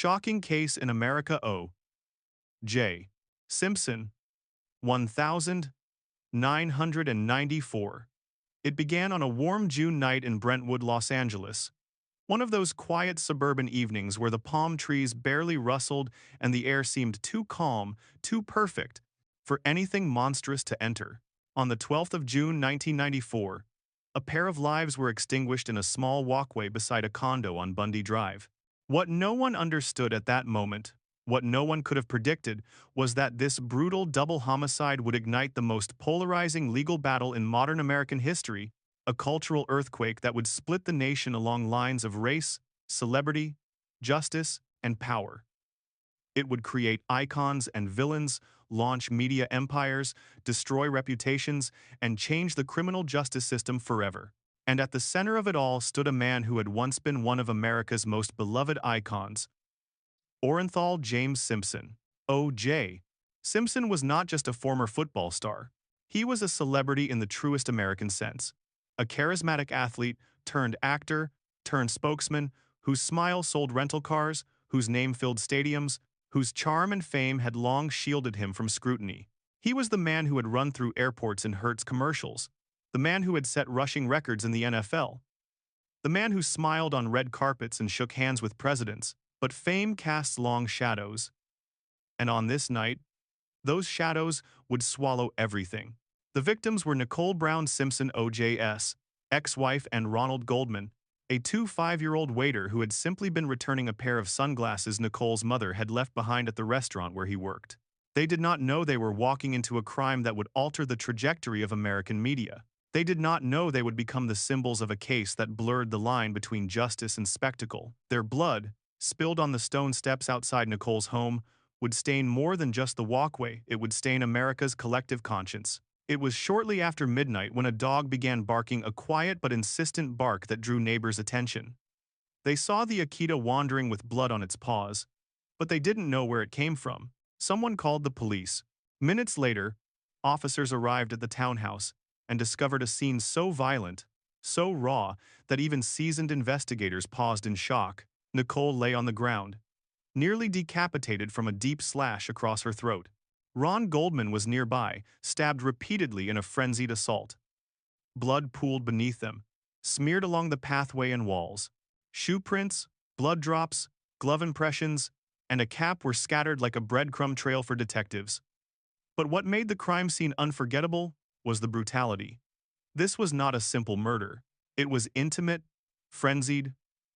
Shocking case in America. O.J. Simpson, 1994. It began on a warm June night in Brentwood, Los Angeles. One of those quiet suburban evenings where the palm trees barely rustled and the air seemed too calm, too perfect, for anything monstrous to enter. On the 12th of June 1994, a pair of lives were extinguished in a small walkway beside a condo on Bundy Drive. What no one understood at that moment, what no one could have predicted, was that this brutal double homicide would ignite the most polarizing legal battle in modern American history, a cultural earthquake that would split the nation along lines of race, celebrity, justice, and power. It would create icons and villains, launch media empires, destroy reputations, and change the criminal justice system forever. And at the center of it all stood a man who had once been one of America's most beloved icons, Orenthal James Simpson. O.J. Simpson was not just a former football star. He was a celebrity in the truest American sense. A charismatic athlete turned actor, turned spokesman, whose smile sold rental cars, whose name filled stadiums, whose charm and fame had long shielded him from scrutiny. He was the man who had run through airports in Hertz commercials, the man who had set rushing records in the NFL, the man who smiled on red carpets and shook hands with presidents. But fame casts long shadows. And on this night, those shadows would swallow everything. The victims were Nicole Brown Simpson OJ's ex-wife and Ronald Goldman, a 25-year-old waiter who had simply been returning a pair of sunglasses Nicole's mother had left behind at the restaurant where he worked. They did not know they were walking into a crime that would alter the trajectory of American media. They did not know they would become the symbols of a case that blurred the line between justice and spectacle. Their blood, spilled on the stone steps outside Nicole's home, would stain more than just the walkway. It would stain America's collective conscience. It was shortly after midnight when a dog began barking, a quiet but insistent bark that drew neighbors' attention. They saw the Akita wandering with blood on its paws, but they didn't know where it came from. Someone called the police. Minutes later, officers arrived at the townhouse and discovered a scene so violent, so raw, that even seasoned investigators paused in shock. Nicole lay on the ground, nearly decapitated from a deep slash across her throat. Ron Goldman was nearby, stabbed repeatedly in a frenzied assault. Blood pooled beneath them, smeared along the pathway and walls. Shoe prints, blood drops, glove impressions, and a cap were scattered like a breadcrumb trail for detectives. But what made the crime scene unforgettable was the brutality. This was not a simple murder. It was intimate, frenzied,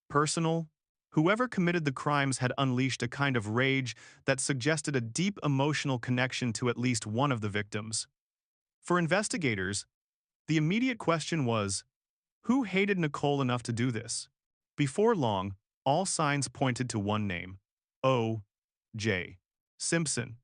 personal. Whoever committed the crimes had unleashed a kind of rage that suggested a deep emotional connection to at least one of the victims. For investigators, the immediate question was, who hated Nicole enough to do this? Before long, all signs pointed to one name: O.J. Simpson.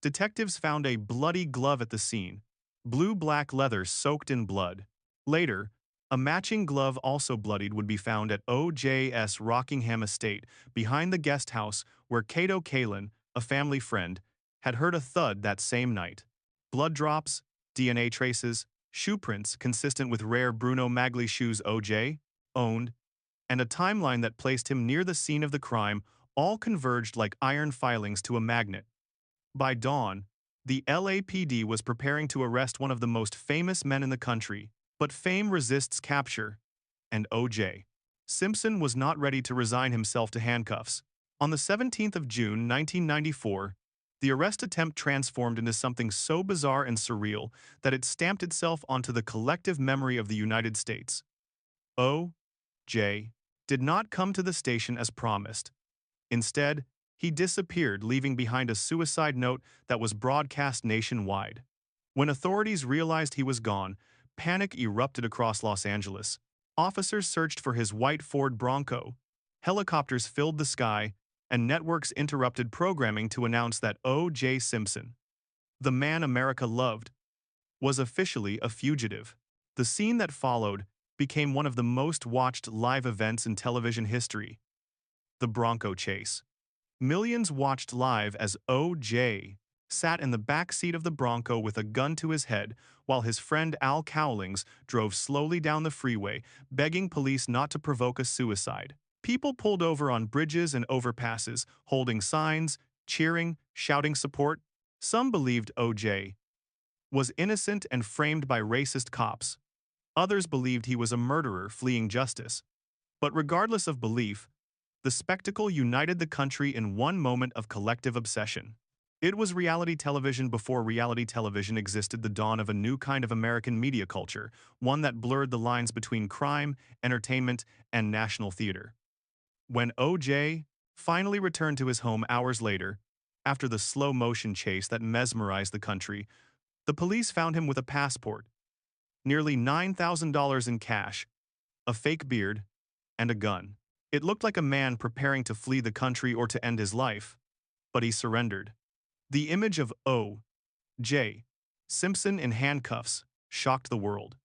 Detectives found a bloody glove at the scene, blue-black leather soaked in blood. Later, a matching glove also bloodied would be found at O.J.'s Rockingham estate, behind the guest house where Cato Kalin, a family friend, had heard a thud that same night. Blood drops, DNA traces, shoe prints consistent with rare Bruno Magli shoes O.J. owned, and a timeline that placed him near the scene of the crime all converged like iron filings to a magnet. By dawn, the LAPD was preparing to arrest one of the most famous men in the country. But fame resists capture, and O.J. Simpson was not ready to resign himself to handcuffs. On the 17th of June 1994, the arrest attempt transformed into something so bizarre and surreal that it stamped itself onto the collective memory of the United States. O.J. did not come to the station as promised. Instead, he disappeared, leaving behind a suicide note that was broadcast nationwide. When authorities realized he was gone, panic erupted across Los Angeles. Officers searched for his white Ford Bronco. Helicopters filled the sky, and networks interrupted programming to announce that O.J. Simpson, the man America loved, was officially a fugitive. The scene that followed became one of the most watched live events in television history: the Bronco chase. Millions watched live as O.J. sat in the back seat of the Bronco with a gun to his head while his friend Al Cowlings drove slowly down the freeway, begging police not to provoke a suicide. People pulled over on bridges and overpasses, holding signs, cheering, shouting support. Some believed O.J. was innocent and framed by racist cops. Others believed he was a murderer fleeing justice. But regardless of belief, the spectacle united the country in one moment of collective obsession. It was reality television before reality television existed, the dawn of a new kind of American media culture, one that blurred the lines between crime, entertainment, and national theater. When O.J. finally returned to his home hours later, after the slow-motion chase that mesmerized the country, the police found him with a passport, nearly $9,000 in cash, a fake beard, and a gun. It looked like a man preparing to flee the country or to end his life, but he surrendered. The image of O.J. Simpson in handcuffs shocked the world.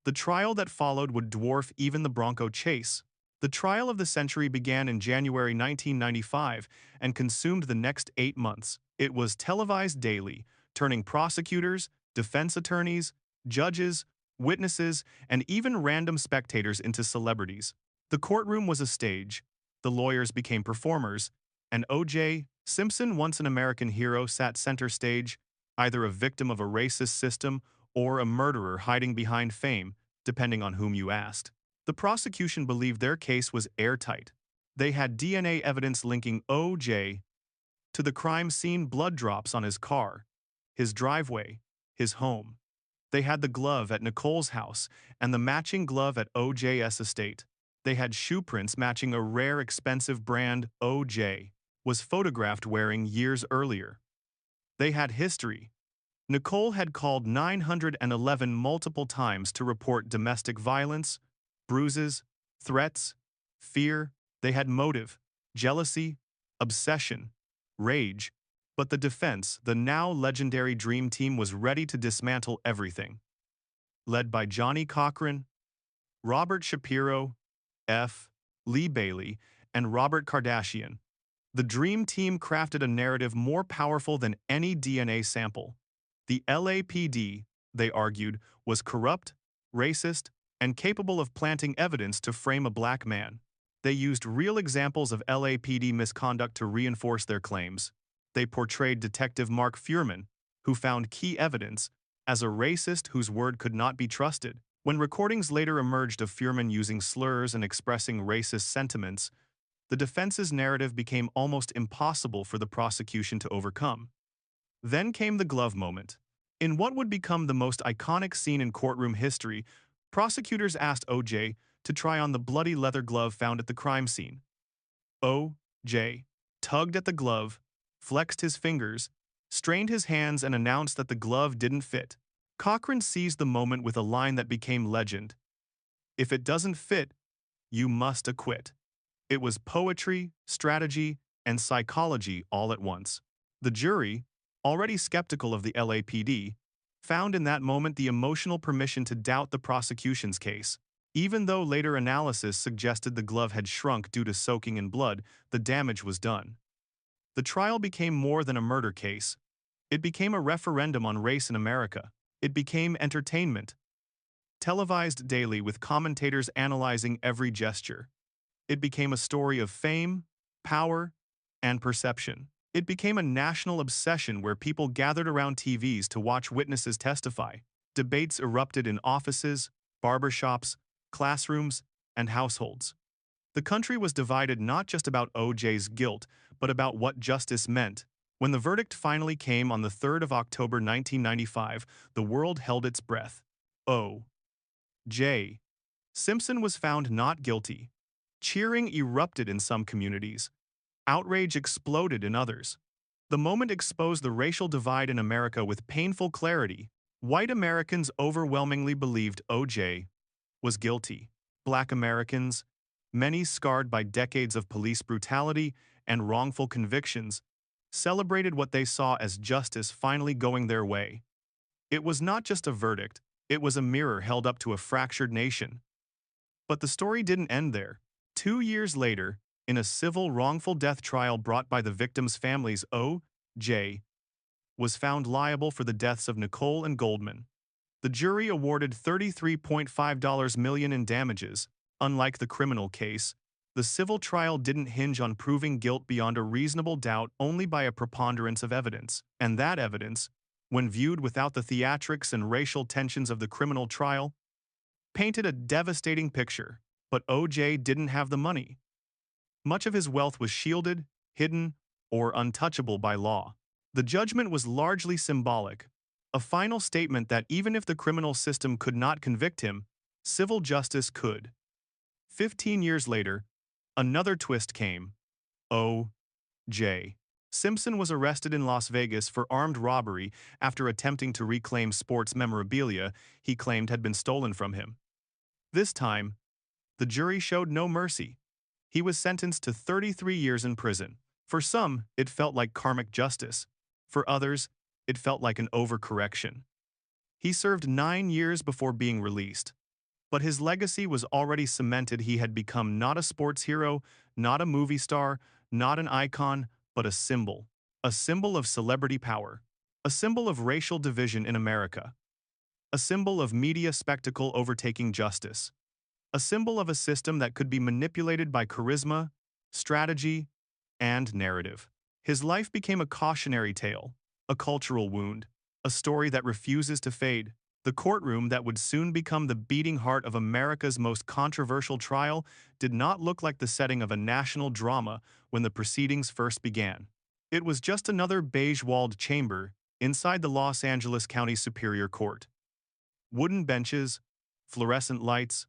The trial that followed would dwarf even the Bronco chase. The trial of the century began in January 1995 and consumed the next 8 months. It was televised daily, turning prosecutors, defense attorneys, judges, witnesses, and even random spectators into celebrities. The courtroom was a stage, the lawyers became performers, and O.J. Simpson, once an American hero, sat center stage, either a victim of a racist system or a murderer hiding behind fame, depending on whom you asked. The prosecution believed their case was airtight. They had DNA evidence linking O.J. to the crime scene, blood drops on his car, his driveway, his home. They had the glove at Nicole's house and the matching glove at O.J.'s estate. They had shoe prints matching a rare, expensive brand O.J. was photographed wearing years earlier. They had history. Nicole had called 911 multiple times to report domestic violence, bruises, threats, fear. They had motive, jealousy, obsession, rage. But the defense, the now legendary Dream Team, was ready to dismantle everything. Led by Johnny Cochran, Robert Shapiro, F. Lee Bailey, and Robert Kardashian, the Dream Team crafted a narrative more powerful than any DNA sample. The LAPD, they argued, was corrupt, racist, and capable of planting evidence to frame a black man. They used real examples of LAPD misconduct to reinforce their claims. They portrayed Detective Mark Fuhrman, who found key evidence, as a racist whose word could not be trusted. When recordings later emerged of Fuhrman using slurs and expressing racist sentiments, the defense's narrative became almost impossible for the prosecution to overcome. Then came the glove moment. In what would become the most iconic scene in courtroom history, prosecutors asked O.J. to try on the bloody leather glove found at the crime scene. O.J. tugged at the glove, flexed his fingers, strained his hands, and announced that the glove didn't fit. Cochran seized the moment with a line that became legend. "If it doesn't fit, you must acquit." It was poetry, strategy, and psychology all at once. The jury, already skeptical of the LAPD, found in that moment the emotional permission to doubt the prosecution's case. Even though later analysis suggested the glove had shrunk due to soaking in blood, the damage was done. The trial became more than a murder case. It became a referendum on race in America. It became entertainment, televised daily with commentators analyzing every gesture. It became a story of fame, power, and perception. It became a national obsession where people gathered around TVs to watch witnesses testify. Debates erupted in offices, barbershops, classrooms, and households. The country was divided not just about O.J.'s guilt, but about what justice meant. When the verdict finally came on the 3rd of October 1995, the world held its breath. O.J. Simpson was found not guilty. Cheering erupted in some communities. Outrage exploded in others. The moment exposed the racial divide in America with painful clarity. White Americans overwhelmingly believed O.J. was guilty. Black Americans, many scarred by decades of police brutality and wrongful convictions, celebrated what they saw as justice finally going their way. It was not just a verdict, it was a mirror held up to a fractured nation. But the story didn't end there. 2 years later, in a civil wrongful death trial brought by the victims' families, O.J. was found liable for the deaths of Nicole and Goldman. The jury awarded $33.5 million in damages. Unlike the criminal case, The civil trial didn't hinge on proving guilt beyond a reasonable doubt only by a preponderance of evidence, and that evidence, when viewed without the theatrics and racial tensions of the criminal trial, painted a devastating picture. But O.J. didn't have the money. Much of his wealth was shielded, hidden, or untouchable by law. The judgment was largely symbolic, a final statement that even if the criminal system could not convict him, civil justice could. 15 years later, another twist came. O.J. Simpson was arrested in Las Vegas for armed robbery after attempting to reclaim sports memorabilia he claimed had been stolen from him. This time, the jury showed no mercy. He was sentenced to 33 years in prison. For some, it felt like karmic justice. For others, it felt like an overcorrection. He served 9 years before being released. But his legacy was already cemented. He had become not a sports hero, not a movie star, not an icon, but a symbol. A symbol of celebrity power. A symbol of racial division in America. A symbol of media spectacle overtaking justice. A symbol of a system that could be manipulated by charisma, strategy, and narrative. His life became a cautionary tale, a cultural wound, a story that refuses to fade. The courtroom that would soon become the beating heart of America's most controversial trial did not look like the setting of a national drama when the proceedings first began. It was just another beige-walled chamber inside the Los Angeles County Superior Court. Wooden benches, fluorescent lights,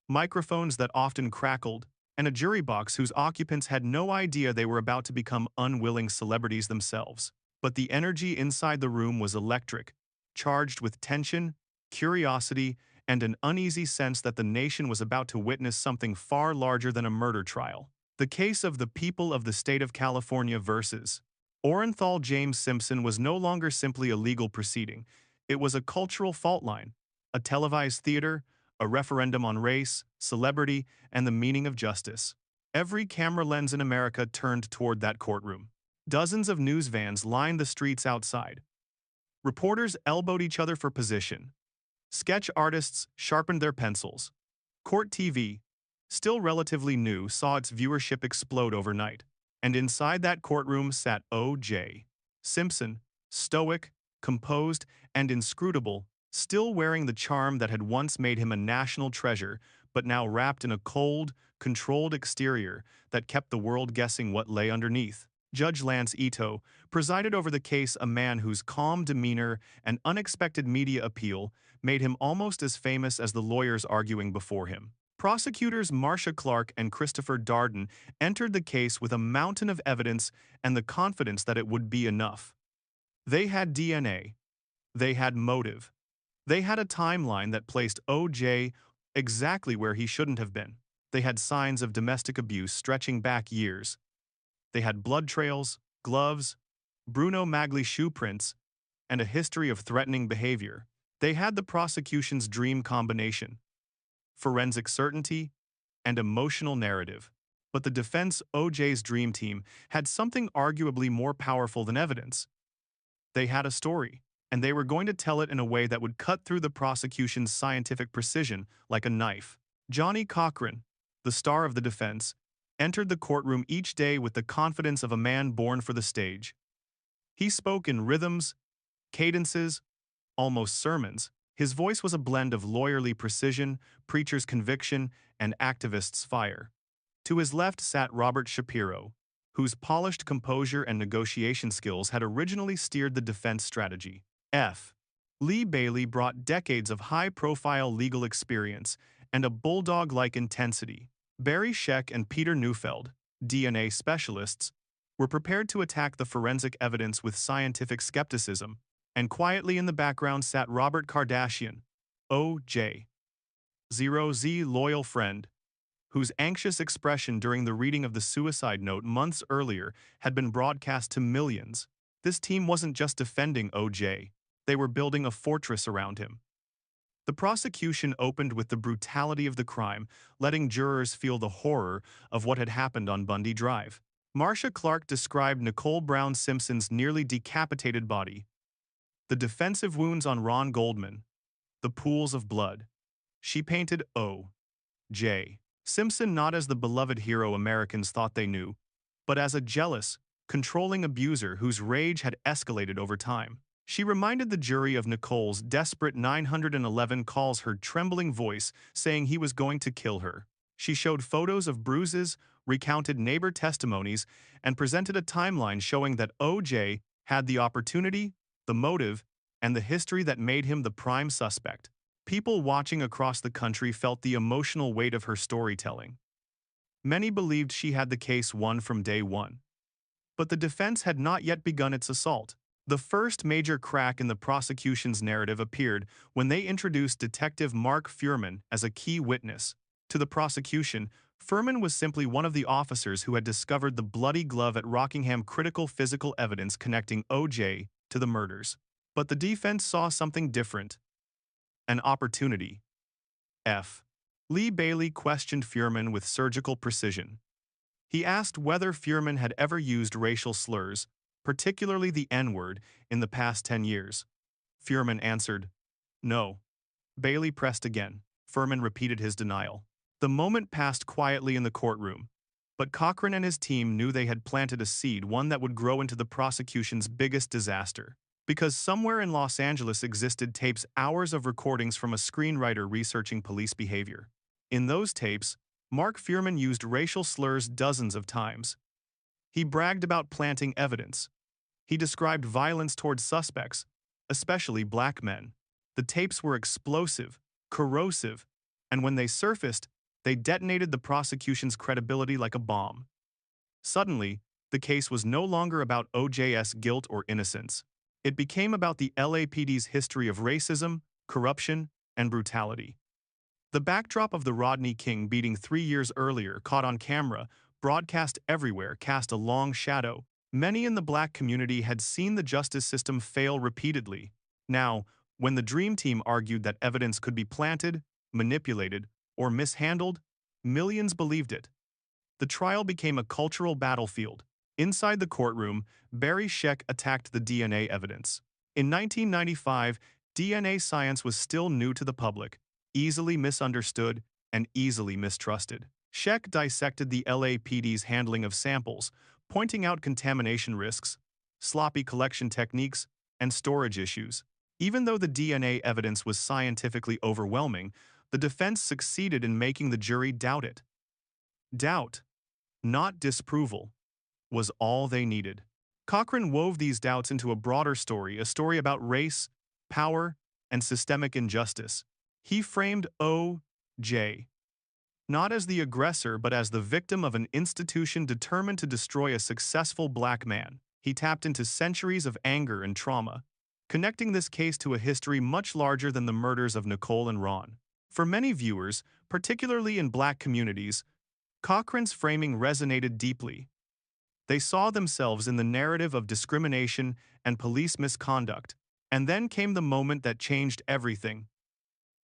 microphones that often crackled, and a jury box whose occupants had no idea they were about to become unwilling celebrities themselves. But the energy inside the room was electric, charged with tension, curiosity, and an uneasy sense that the nation was about to witness something far larger than a murder trial. The case of the people of the state of California versus Orenthal James Simpson was no longer simply a legal proceeding. It was a cultural fault line, a televised theater, a referendum on race, celebrity, and the meaning of justice. Every camera lens in America turned toward that courtroom. Dozens of news vans lined the streets outside. Reporters elbowed each other for position. Sketch artists sharpened their pencils. Court TV, still relatively new, saw its viewership explode overnight. And inside that courtroom sat O.J. Simpson, stoic, composed, and inscrutable, still wearing the charm that had once made him a national treasure, but now wrapped in a cold, controlled exterior that kept the world guessing what lay underneath. Judge Lance Ito presided over the case, a man whose calm demeanor and unexpected media appeal made him almost as famous as the lawyers arguing before him. Prosecutors Marcia Clark and Christopher Darden entered the case with a mountain of evidence and the confidence that it would be enough. They had DNA. They had motive. They had a timeline that placed O.J. exactly where he shouldn't have been. They had signs of domestic abuse stretching back years. They had blood trails, gloves, Bruno Magli shoe prints, and a history of threatening behavior. They had the prosecution's dream combination: forensic certainty and emotional narrative. But the defense, O.J.'s dream team, had something arguably more powerful than evidence. They had a story, and they were going to tell it in a way that would cut through the prosecution's scientific precision like a knife. Johnny Cochran, the star of the defense, entered the courtroom each day with the confidence of a man born for the stage. He spoke in rhythms, cadences, almost sermons. His voice was a blend of lawyerly precision, preacher's conviction, and activist's fire. To his left sat Robert Shapiro, whose polished composure and negotiation skills had originally steered the defense strategy. Lee Bailey brought decades of high-profile legal experience and a bulldog-like intensity. Barry Scheck and Peter Neufeld, DNA specialists, were prepared to attack the forensic evidence with scientific skepticism, and quietly in the background sat Robert Kardashian, O.J. 0Z loyal friend, whose anxious expression during the reading of the suicide note months earlier had been broadcast to millions. This team wasn't just defending O.J., they were building a fortress around him. The prosecution opened with the brutality of the crime, letting jurors feel the horror of what had happened on Bundy Drive. Marcia Clark described Nicole Brown Simpson's nearly decapitated body, the defensive wounds on Ron Goldman, the pools of blood. She painted O.J. Simpson not as the beloved hero Americans thought they knew, but as a jealous, controlling abuser whose rage had escalated over time. She reminded the jury of Nicole's desperate 911 calls, her trembling voice saying he was going to kill her. She showed photos of bruises, recounted neighbor testimonies, and presented a timeline showing that OJ had the opportunity, the motive, and the history that made him the prime suspect. People watching across the country felt the emotional weight of her storytelling. Many believed she had the case won from day one. But the defense had not yet begun its assault. The first major crack in the prosecution's narrative appeared when they introduced Detective Mark Fuhrman as a key witness. To the prosecution, Fuhrman was simply one of the officers who had discovered the bloody glove at Rockingham, critical physical evidence connecting OJ to the murders. But the defense saw something different. An opportunity. F. Lee Bailey questioned Fuhrman with surgical precision. He asked whether Fuhrman had ever used racial slurs, particularly the N-word, in the past 10 years. Fuhrman answered, "No." Bailey pressed again. Fuhrman repeated his denial. The moment passed quietly in the courtroom, but Cochran and his team knew they had planted a seed, one that would grow into the prosecution's biggest disaster. Because somewhere in Los Angeles existed tapes, hours of recordings from a screenwriter researching police behavior. In those tapes, Mark Fuhrman used racial slurs dozens of times. He bragged about planting evidence. He described violence towards suspects, especially black men. The tapes were explosive, corrosive, and when they surfaced, they detonated the prosecution's credibility like a bomb. Suddenly, the case was no longer about OJ's guilt or innocence. It became about the LAPD's history of racism, corruption, and brutality. The backdrop of the Rodney King beating 3 years earlier, caught on camera, broadcast everywhere, cast a long shadow. Many in the black community had seen the justice system fail repeatedly. Now, when the Dream Team argued that evidence could be planted, manipulated, or mishandled, millions believed it. The trial became a cultural battlefield. Inside the courtroom, Barry Scheck attacked the DNA evidence. In 1995, DNA science was still new to the public, easily misunderstood, and easily mistrusted. Scheck dissected the LAPD's handling of samples, pointing out contamination risks, sloppy collection techniques, and storage issues. Even though the DNA evidence was scientifically overwhelming, the defense succeeded in making the jury doubt it. Doubt, not disapproval, was all they needed. Cochran wove these doubts into a broader story, a story about race, power, and systemic injustice. He framed O.J. not as the aggressor but as the victim of an institution determined to destroy a successful black man. He tapped into centuries of anger and trauma, connecting this case to a history much larger than the murders of Nicole and Ron. For many viewers, particularly in black communities, Cochran's framing resonated deeply. They saw themselves in the narrative of discrimination and police misconduct. And then came the moment that changed everything.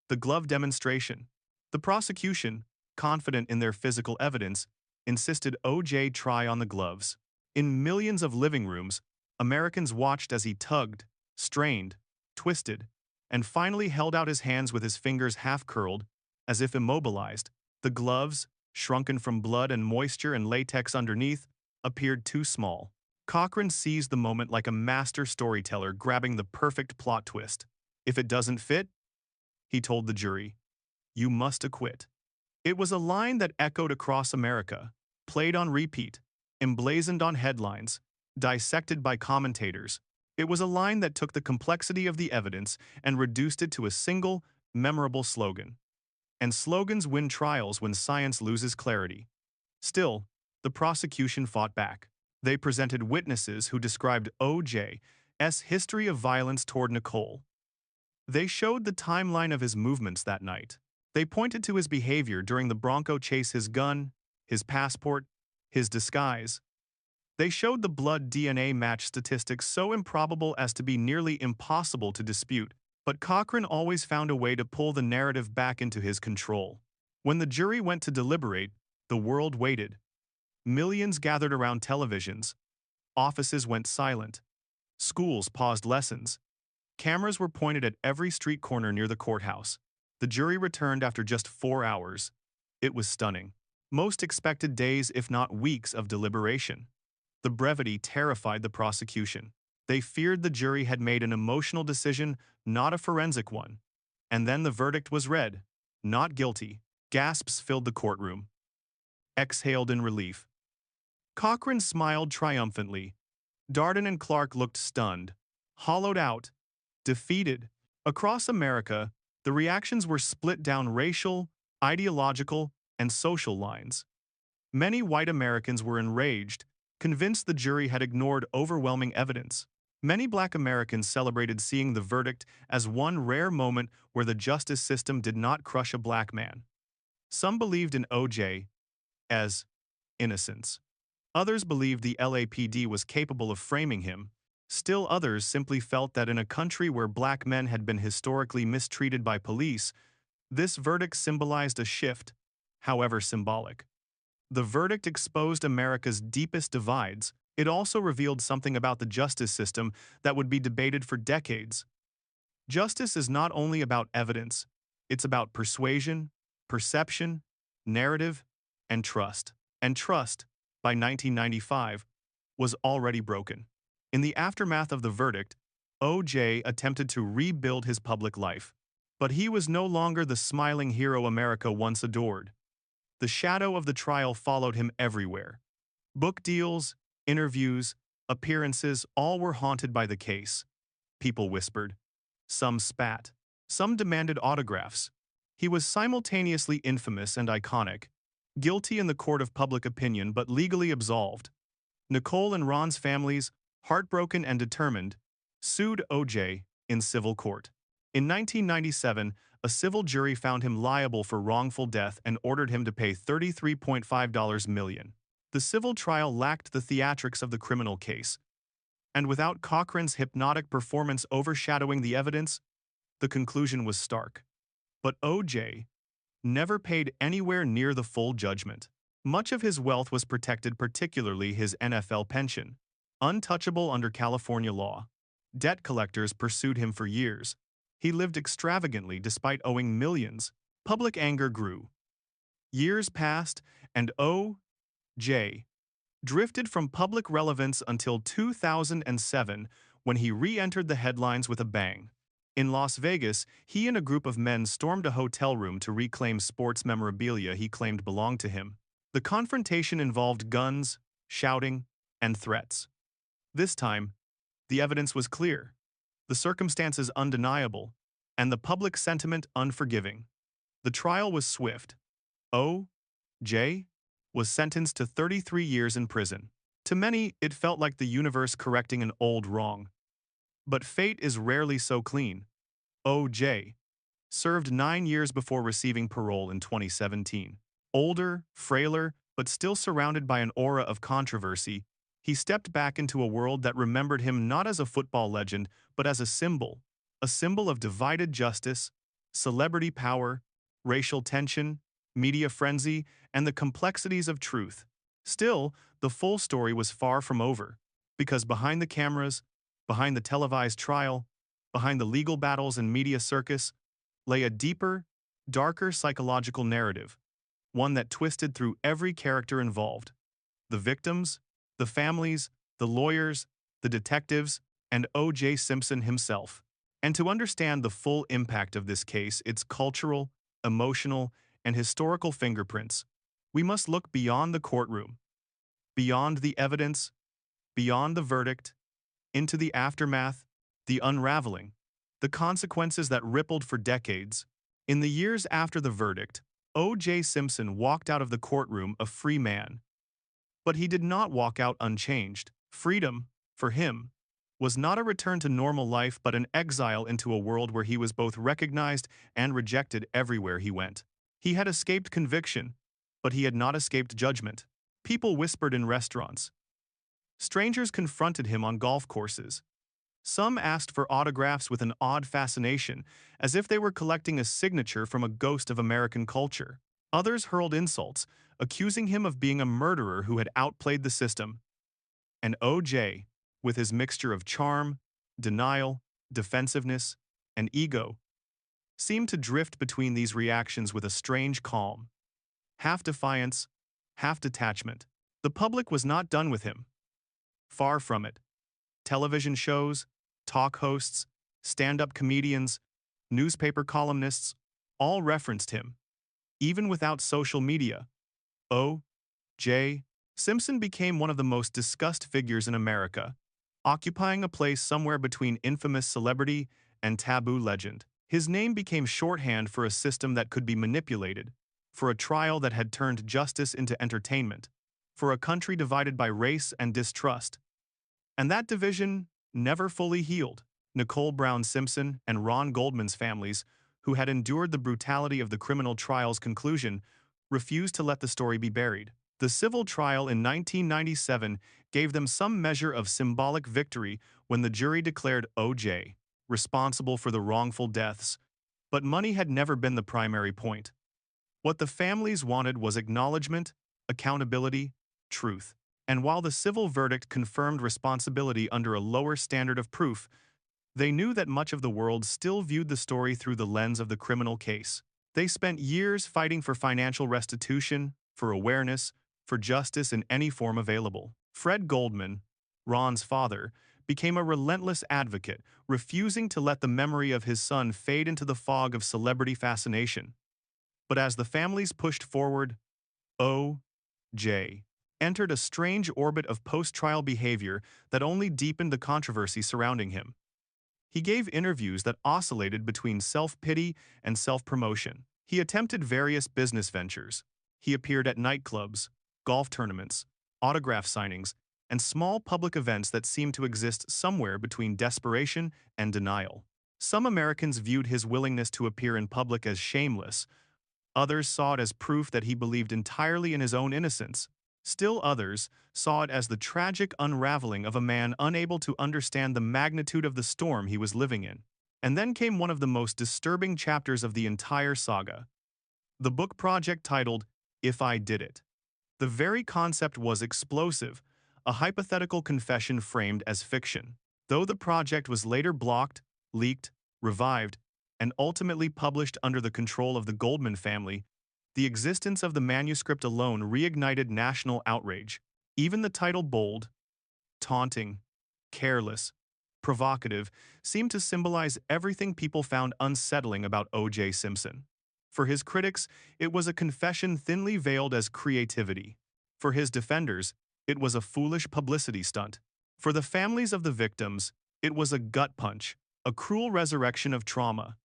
The glove demonstration. The prosecution, confident in their physical evidence, insisted OJ try on the gloves. In millions of living rooms, Americans watched as he tugged, strained, twisted, and finally held out his hands with his fingers half curled, as if immobilized. The gloves, shrunken from blood and moisture and latex underneath, appeared too small. Cochran seized the moment like a master storyteller grabbing the perfect plot twist. If it doesn't fit, he told the jury, you must acquit. It was a line that echoed across America, played on repeat, emblazoned on headlines, dissected by commentators. It was a line that took the complexity of the evidence and reduced it to a single, memorable slogan. And slogans win trials when science loses clarity. Still, the prosecution fought back. They presented witnesses who described O.J.'s history of violence toward Nicole. They showed the timeline of his movements that night. They pointed to his behavior during the Bronco chase, his gun, his passport, his disguise. They showed the blood DNA match statistics so improbable as to be nearly impossible to dispute, but Cochran always found a way to pull the narrative back into his control. When the jury went to deliberate, the world waited. Millions gathered around televisions. Offices went silent. Schools paused lessons. Cameras were pointed at every street corner near the courthouse. The jury returned after just 4 hours. It was stunning. Most expected days, if not weeks, of deliberation. The brevity terrified the prosecution. They feared the jury had made an emotional decision, not a forensic one. And then the verdict was read. Not guilty. Gasps filled the courtroom. Exhaled in relief. Cochran smiled triumphantly. Darden and Clark looked stunned, hollowed out, defeated. Across America, the reactions were split down racial, ideological, and social lines. Many white Americans were enraged, convinced the jury had ignored overwhelming evidence. Many black Americans celebrated seeing the verdict as one rare moment where the justice system did not crush a black man. Some believed in O.J. as innocence. Others believed the LAPD was capable of framing him. Still others simply felt that in a country where black men had been historically mistreated by police, this verdict symbolized a shift, however symbolic. The verdict exposed America's deepest divides. It also revealed something about the justice system that would be debated for decades. Justice is not only about evidence, it's about persuasion, perception, narrative, and trust. And trust, by 1995, was already broken. In the aftermath of the verdict, O.J. attempted to rebuild his public life. But he was no longer the smiling hero America once adored. The shadow of the trial followed him everywhere. Book deals, interviews, appearances, all were haunted by the case. People whispered. Some spat. Some demanded autographs. He was simultaneously infamous and iconic, guilty in the court of public opinion but legally absolved. Nicole and Ron's families, heartbroken and determined, sued O.J. in civil court. In 1997, a civil jury found him liable for wrongful death and ordered him to pay $33.5 million. The civil trial lacked the theatrics of the criminal case, and without Cochran's hypnotic performance overshadowing the evidence, the conclusion was stark. But O.J. never paid anywhere near the full judgment. Much of his wealth was protected, particularly his NFL pension. Untouchable under California law, debt collectors pursued him for years. He lived extravagantly despite owing millions. Public anger grew. Years passed, and O.J. drifted from public relevance until 2007, when he re-entered the headlines with a bang. In Las Vegas, he and a group of men stormed a hotel room to reclaim sports memorabilia he claimed belonged to him. The confrontation involved guns, shouting, and threats. This time, the evidence was clear, the circumstances undeniable, and the public sentiment unforgiving. The trial was swift. O.J. was sentenced to 33 years in prison. To many, it felt like the universe correcting an old wrong. But fate is rarely so clean. O.J. served 9 years before receiving parole in 2017. Older, frailer, but still surrounded by an aura of controversy, he stepped back into a world that remembered him not as a football legend, but as a symbol of divided justice, celebrity power, racial tension, media frenzy, and the complexities of truth. Still, the full story was far from over, because behind the cameras, behind the televised trial, behind the legal battles and media circus, lay a deeper, darker psychological narrative, one that twisted through every character involved. The victims, the families, the lawyers, the detectives, and O.J. Simpson himself. And to understand the full impact of this case, its cultural, emotional, and historical fingerprints, we must look beyond the courtroom, beyond the evidence, beyond the verdict, into the aftermath, the unraveling, the consequences that rippled for decades. In the years after the verdict, O.J. Simpson walked out of the courtroom a free man. But he did not walk out unchanged. Freedom, for him, was not a return to normal life but an exile into a world where he was both recognized and rejected everywhere he went. He had escaped conviction, but he had not escaped judgment. People whispered in restaurants. Strangers confronted him on golf courses. Some asked for autographs with an odd fascination, as if they were collecting a signature from a ghost of American culture. Others hurled insults, accusing him of being a murderer who had outplayed the system. And O.J., with his mixture of charm, denial, defensiveness, and ego, seemed to drift between these reactions with a strange calm. half defiance, half detachment. The public was not done with him. Far from it. Television shows, talk hosts, stand-up comedians, newspaper columnists, all referenced him. Even without social media, O.J. Simpson became one of the most discussed figures in America, occupying a place somewhere between infamous celebrity and taboo legend. His name became shorthand for a system that could be manipulated, for a trial that had turned justice into entertainment, for a country divided by race and distrust. And that division never fully healed. Nicole Brown Simpson and Ron Goldman's families, who had endured the brutality of the criminal trial's conclusion, refused to let the story be buried. The civil trial in 1997 gave them some measure of symbolic victory when the jury declared O.J. responsible for the wrongful deaths, but money had never been the primary point. What the families wanted was acknowledgement, accountability, truth. And while the civil verdict confirmed responsibility under a lower standard of proof, they knew that much of the world still viewed the story through the lens of the criminal case. They spent years fighting for financial restitution, for awareness, for justice in any form available. Fred Goldman, Ron's father, became a relentless advocate, refusing to let the memory of his son fade into the fog of celebrity fascination. But as the families pushed forward, O.J. entered a strange orbit of post-trial behavior that only deepened the controversy surrounding him. He gave interviews that oscillated between self-pity and self-promotion. He attempted various business ventures. He appeared at nightclubs, golf tournaments, autograph signings, and small public events that seemed to exist somewhere between desperation and denial. Some Americans viewed his willingness to appear in public as shameless. Others saw it as proof that he believed entirely in his own innocence. Still others saw it as the tragic unraveling of a man unable to understand the magnitude of the storm he was living in. And then came one of the most disturbing chapters of the entire saga. The book project titled, If I Did It. The very concept was explosive, a hypothetical confession framed as fiction. Though the project was later blocked, leaked, revived, and ultimately published under the control of the Goldman family, the existence of the manuscript alone reignited national outrage. Even the title bold, taunting, careless, provocative seemed to symbolize everything people found unsettling about O.J. Simpson. For his critics, it was a confession thinly veiled as creativity. For his defenders, it was a foolish publicity stunt. For the families of the victims, it was a gut punch, a cruel resurrection of trauma.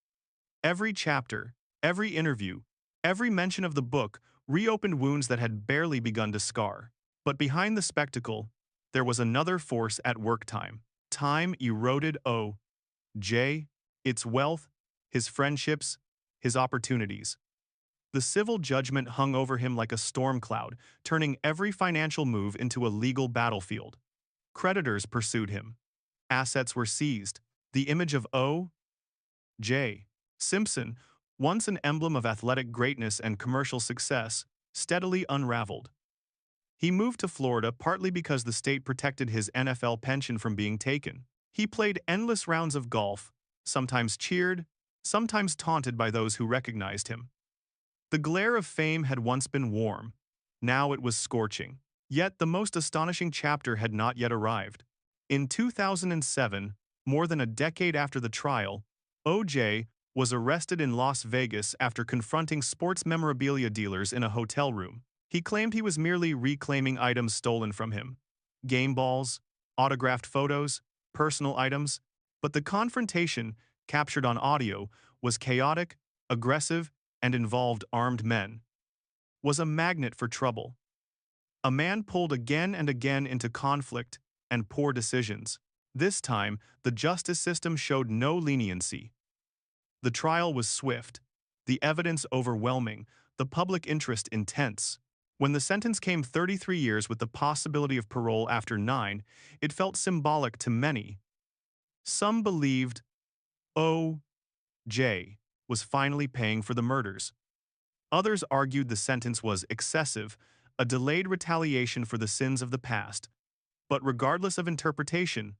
Every chapter, every interview, every mention of the book reopened wounds that had barely begun to scar. But behind the spectacle, there was another force at work. Time eroded O.J., its wealth, his friendships, his opportunities. The civil judgment hung over him like a storm cloud, turning every financial move into a legal battlefield. Creditors pursued him. Assets were seized. The image of O.J. Simpson, once an emblem of athletic greatness and commercial success, steadily unraveled. He moved to Florida partly because the state protected his NFL pension from being taken. He played endless rounds of golf, sometimes cheered, sometimes taunted by those who recognized him. The glare of fame had once been warm. Now it was scorching. Yet the most astonishing chapter had not yet arrived. In 2007, more than a decade after the trial, O.J. was arrested in Las Vegas after confronting sports memorabilia dealers in a hotel room. He claimed he was merely reclaiming items stolen from him. Game balls, autographed photos, personal items. But the confrontation, captured on audio, was chaotic, aggressive, and involved armed men. Was a magnet for trouble. A man pulled again and again into conflict and poor decisions. This time, the justice system showed no leniency. The trial was swift, the evidence overwhelming, the public interest intense. When the sentence came 33 years with the possibility of parole after 9, it felt symbolic to many. Some believed O.J. was finally paying for the murders. Others argued the sentence was excessive, a delayed retaliation for the sins of the past. But regardless of interpretation,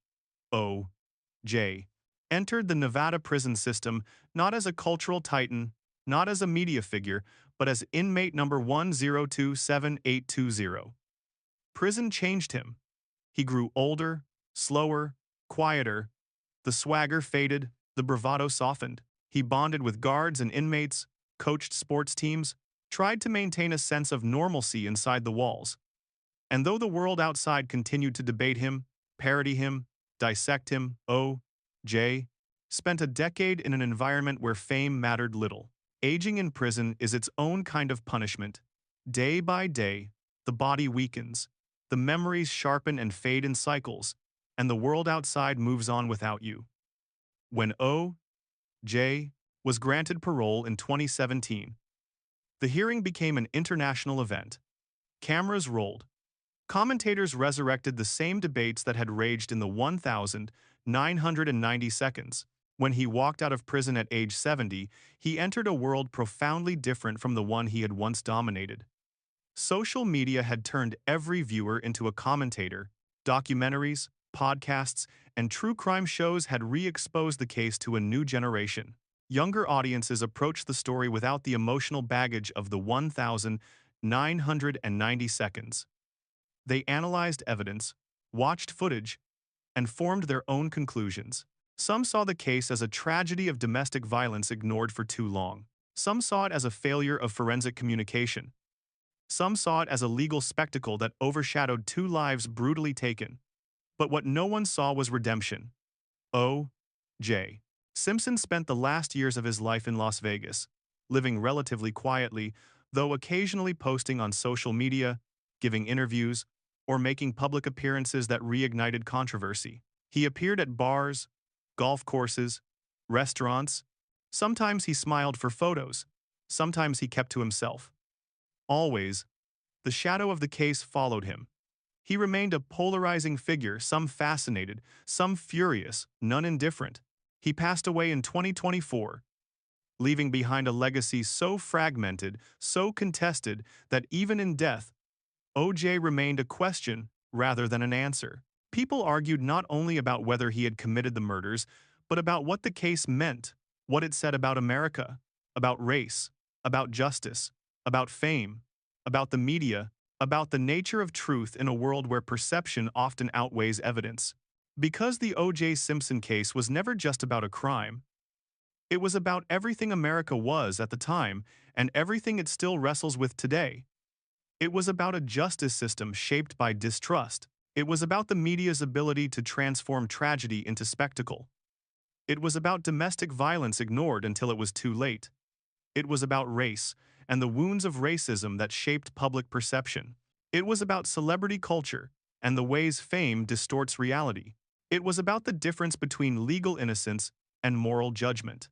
O.J. entered the Nevada prison system not as a cultural titan, not as a media figure, but as inmate number 10278820. Prison changed him. He grew older, slower, quieter. The swagger faded, the bravado softened. He bonded with guards and inmates, coached sports teams, tried to maintain a sense of normalcy inside the walls. And though the world outside continued to debate him, parody him, dissect him, O.J. spent a decade in an environment where fame mattered little. Aging in prison is its own kind of punishment. Day by day, the body weakens, the memories sharpen and fade in cycles, and the world outside moves on without you. When O.J. was granted parole in 2017, the hearing became an international event. Cameras rolled. Commentators resurrected the same debates that had raged in the 1,990 seconds. When he walked out of prison at age 70, he entered a world profoundly different from the one he had once dominated. Social media had turned every viewer into a commentator. Documentaries, podcasts, and true crime shows had re-exposed the case to a new generation. Younger audiences approached the story without the emotional baggage of the 1,990 seconds. They analyzed evidence, watched footage, and formed their own conclusions. Some saw the case as a tragedy of domestic violence ignored for too long. Some saw it as a failure of forensic communication. Some saw it as a legal spectacle that overshadowed two lives brutally taken. But what no one saw was redemption. O.J. Simpson spent the last years of his life in Las Vegas, living relatively quietly, though occasionally posting on social media, giving interviews, or making public appearances that reignited controversy. He appeared at bars, golf courses, restaurants. Sometimes he smiled for photos. Sometimes he kept to himself. Always, the shadow of the case followed him. He remained a polarizing figure, some fascinated, some furious, none indifferent. He passed away in 2024, leaving behind a legacy so fragmented, so contested, that even in death, O.J. remained a question rather than an answer. People argued not only about whether he had committed the murders, but about what the case meant, what it said about America, about race, about justice, about fame, about the media, about the nature of truth in a world where perception often outweighs evidence. Because the O.J. Simpson case was never just about a crime, it was about everything America was at the time and everything it still wrestles with today. It was about a justice system shaped by distrust. It was about the media's ability to transform tragedy into spectacle. It was about domestic violence ignored until it was too late. It was about race and the wounds of racism that shaped public perception. It was about celebrity culture and the ways fame distorts reality. It was about the difference between legal innocence and moral judgment.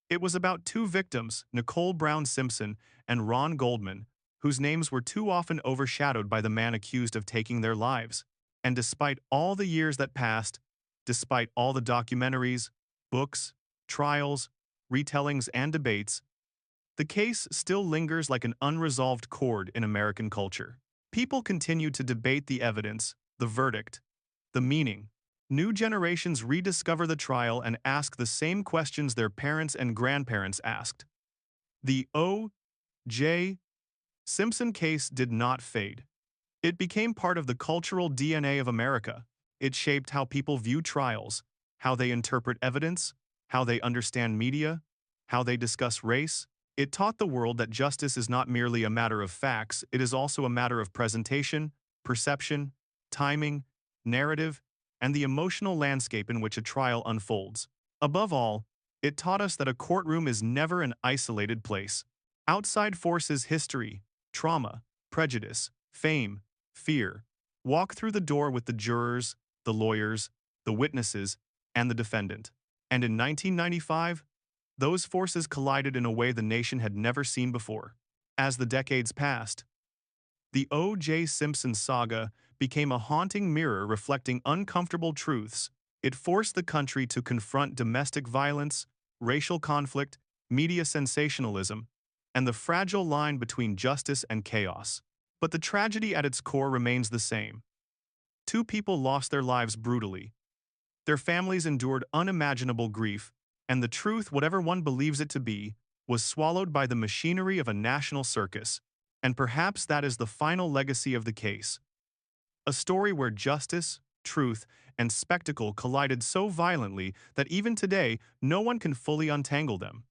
It was about two victims, Nicole Brown Simpson and Ron Goldman, whose names were too often overshadowed by the man accused of taking their lives. And despite all the years that passed, despite all the documentaries, books, trials, retellings, and debates, the case still lingers like an unresolved chord in American culture. People continue to debate the evidence, the verdict, the meaning. New generations rediscover the trial and ask the same questions their parents and grandparents asked. The O.J. Simpson case did not fade. It became part of the cultural DNA of America. It shaped how people view trials, how they interpret evidence, how they understand media, how they discuss race. It taught the world that justice is not merely a matter of facts, it is also a matter of presentation, perception, timing, narrative, and the emotional landscape in which a trial unfolds. Above all, it taught us that a courtroom is never an isolated place. Outside forces, history, trauma, prejudice, fame, fear, walk through the door with the jurors, the lawyers, the witnesses, and the defendant. And in 1995, those forces collided in a way the nation had never seen before. As the decades passed, the O.J. Simpson saga became a haunting mirror reflecting uncomfortable truths. It forced the country to confront domestic violence, racial conflict, media sensationalism, and the fragile line between justice and chaos. But the tragedy at its core remains the same. Two people lost their lives brutally. Their families endured unimaginable grief, and the truth, whatever one believes it to be, was swallowed by the machinery of a national circus, and perhaps that is the final legacy of the case. A story where justice, truth, and spectacle collided so violently that even today no one can fully untangle them.